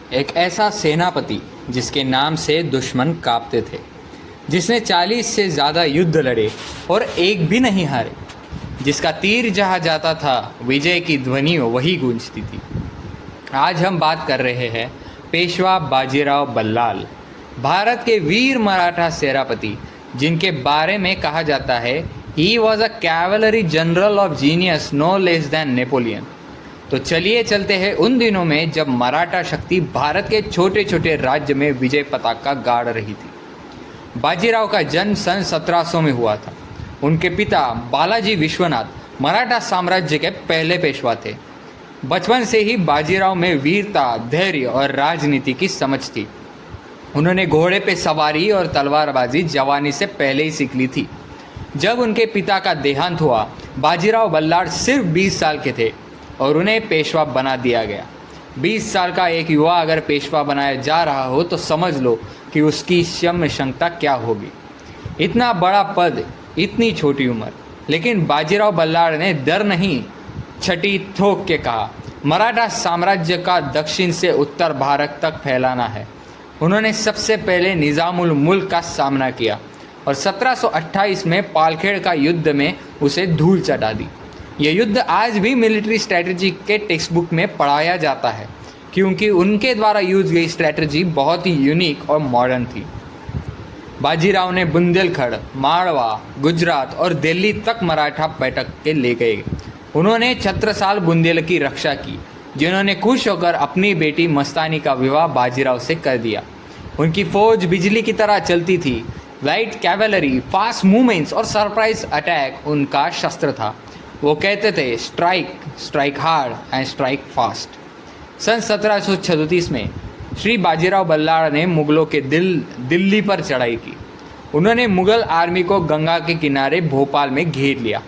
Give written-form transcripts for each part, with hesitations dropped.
एक ऐसा सेनापति जिसके नाम से दुश्मन कांपते थे, जिसने 40 से ज़्यादा युद्ध लड़े और एक भी नहीं हारे, जिसका तीर जहाँ जाता था विजय की ध्वनि वही गूंजती थी। आज हम बात कर रहे हैं पेशवा बाजीराव बल्लाल, भारत के वीर मराठा सेनापति, जिनके बारे में कहा जाता है he was a cavalry general of genius no less than Napoleon. तो चलिए चलते हैं उन दिनों में जब मराठा शक्ति भारत के छोटे छोटे राज्य में विजय पताका गाड़ रही थी। बाजीराव का जन्म सन 1700 में हुआ था। उनके पिता बालाजी विश्वनाथ मराठा साम्राज्य के पहले पेशवा थे। बचपन से ही बाजीराव में वीरता, धैर्य और राजनीति की समझ थी। उन्होंने घोड़े पे सवारी और तलवारबाजी जवानी से पहले ही सीख ली थी। जब उनके पिता का देहांत हुआ, बाजीराव बल्लाल सिर्फ 20 साल के थे और उन्हें पेशवा बना दिया गया। 20 साल का एक युवा अगर पेशवा बनाया जा रहा हो तो समझ लो कि उसकी क्षम्य क्षमता क्या होगी। इतना बड़ा पद, इतनी छोटी उम्र। लेकिन बाजीराव बल्लाल ने डर नहीं, छठी ठोक के कहा, मराठा साम्राज्य का दक्षिण से उत्तर भारत तक फैलाना है। उन्होंने सबसे पहले निज़ामुल मुल्क का सामना किया और 1728 में पालखेड़ का युद्ध में उसे धूल चटा दी। यह युद्ध आज भी मिलिट्री स्ट्रैटेजी के टेक्स्ट बुक में पढ़ाया जाता है, क्योंकि उनके द्वारा यूज गई स्ट्रैटेजी बहुत ही यूनिक और मॉडर्न थी। बाजीराव ने बुंदेलखंड, मारवा, गुजरात और दिल्ली तक मराठा बैठक के ले गए। उन्होंने छत्रसाल बुंदेल की रक्षा की, जिन्होंने खुश होकर अपनी बेटी मस्तानी का विवाह बाजीराव से कर दिया। उनकी फौज बिजली की तरह चलती थी। लाइट कैवेलरी, फास्ट मूवमेंट्स और सरप्राइज अटैक उनका शस्त्र था। वो कहते थे strike hard and strike fast. सन 1736 में श्री बाजीराव बल्लाल ने मुगलों के दिल्ली पर चढ़ाई की। उन्होंने मुगल आर्मी को गंगा के किनारे भोपाल में घेर लिया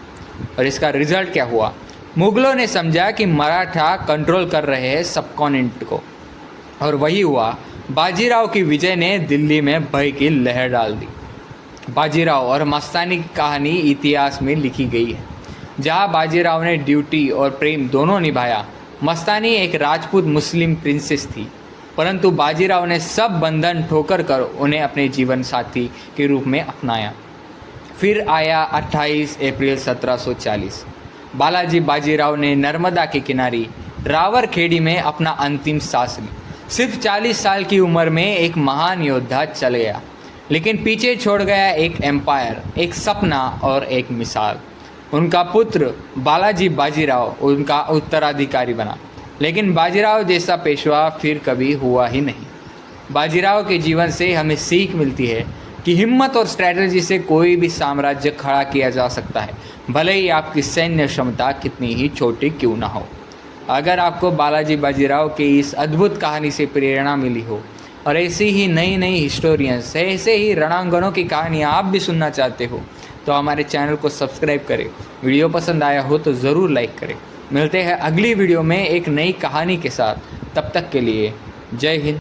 और इसका रिजल्ट क्या हुआ? मुगलों ने समझा कि मराठा कंट्रोल कर रहे हैं सबकॉन्टिनेंट को, और वही हुआ। बाजीराव की विजय ने दिल्ली में भय की लहर डाल दी। बाजीराव और मस्तानी की कहानी इतिहास में लिखी गई है। जहां बाजीराव ने ड्यूटी और प्रेम दोनों निभाया, मस्तानी एक राजपूत मुस्लिम प्रिंसेस थी, परंतु बाजीराव ने सब बंधन ठोकर कर उन्हें अपने जीवन साथी के रूप में अपनाया। फिर आया 28 अप्रैल 1740। बालाजी बाजीराव ने नर्मदा के किनारे रावरखेड़ी में अपना अंतिम सांस ली। सिर्फ 40 साल की उम्र में एक महान योद्धा चल गया, लेकिन पीछे छोड़ गया एक एम्पायर, एक सपना और एक मिसाल। उनका पुत्र बालाजी बाजीराव उनका उत्तराधिकारी बना, लेकिन बाजीराव जैसा पेशवा फिर कभी हुआ ही नहीं। बाजीराव के जीवन से हमें सीख मिलती है कि हिम्मत और स्ट्रैटेजी से कोई भी साम्राज्य खड़ा किया जा सकता है, भले ही आपकी सैन्य क्षमता कितनी ही छोटी क्यों ना हो। अगर आपको बालाजी बाजीराव की इस अद्भुत कहानी से प्रेरणा मिली हो और ऐसी ही नई नई हिस्टोरियंस, ऐसे ही रणांगनों की कहानियाँ आप भी सुनना चाहते हो तो हमारे चैनल को सब्सक्राइब करें। वीडियो पसंद आया हो तो ज़रूर लाइक करें। मिलते हैं अगली वीडियो में एक नई कहानी के साथ। तब तक के लिए जय हिंद।